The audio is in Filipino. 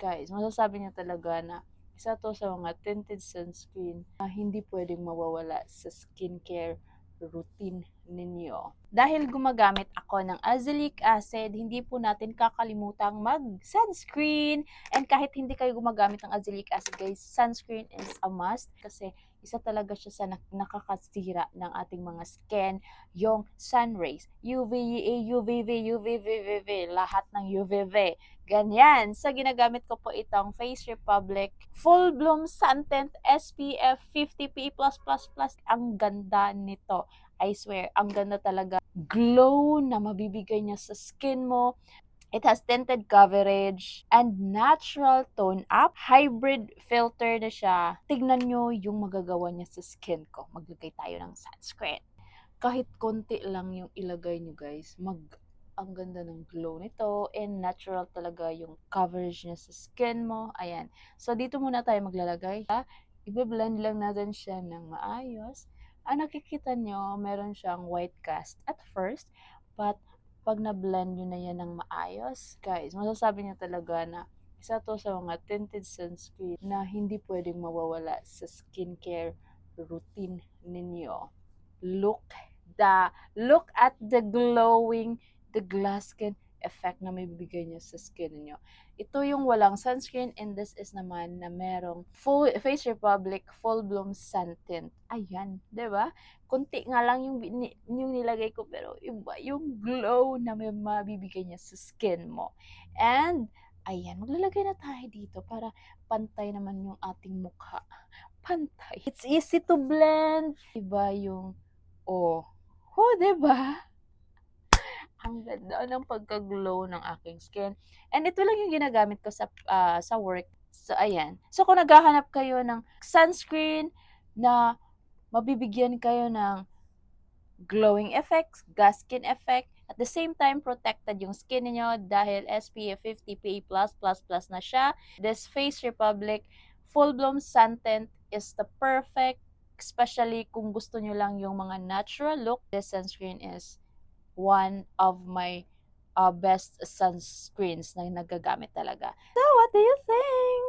Guys, masasabi niyo talaga na isa 'to sa mga tinted sunscreen na hindi puwedeng mawawala sa skincare routine ninyo. Dahil gumagamit ako ng azelaic acid, hindi po natin kakalimutang mag-sunscreen. And kahit hindi kayo gumagamit ng azelaic acid guys, sunscreen is a must kasi isa talaga siya sa nakakasira ng ating mga skin, yung sun rays, UVA, UVV, UVVVV, lahat ng UVV. Ganyan. So, ginagamit ko po itong Face Republic Full Bloom Sun Tint SPF 50 PA+++. Ang ganda nito. I swear, ang ganda talaga. Glow na mabibigay niya sa skin mo. It has tinted coverage and natural tone up. Hybrid filter na siya. Tignan nyo yung magagawa niya sa skin ko. Maglagay tayo ng sunscreen. Kahit konti lang yung ilagay nyo guys, ang ganda ng glow nito and natural talaga yung coverage niya sa skin mo. Ayan. So, dito muna tayo maglalagay. I-blend lang natin siya ng maayos. Ang nakikita nyo, meron siyang white cast at first, but pag na-blend nyo na yan ng maayos, guys, masasabi niyo talaga na isa to sa mga tinted sunscreen na hindi pwedeng mawawala sa skincare routine ninyo. Look at the glowing, the glass skin effect na may bibigay niya sa skin niyo. Ito yung walang sunscreen and this is naman na merong Face Republic Full Bloom Sun Tint. Ayan, 'di ba? Kunti nga lang yung nilagay ko pero iba yung glow na may mabibigay niya sa skin mo. And ayan, maglalagay na tayo dito para pantay naman yung ating mukha. Pantay. It's easy to blend. Iba yung oh, 'di ba? Ang ganda ng pagka-glow ng aking skin. And ito lang yung ginagamit ko sa work. So, ayan. So, kung naghahanap kayo ng sunscreen na mabibigyan kayo ng glowing effects, gas skin effect, at the same time, protected yung skin niyo dahil SPF 50 PA+++ na siya. This Face Republic Full Bloom Sun Tint is the perfect, especially kung gusto nyo lang yung mga natural look. This sunscreen is one of my best sunscreens na nagagamit talaga. So, what do you think?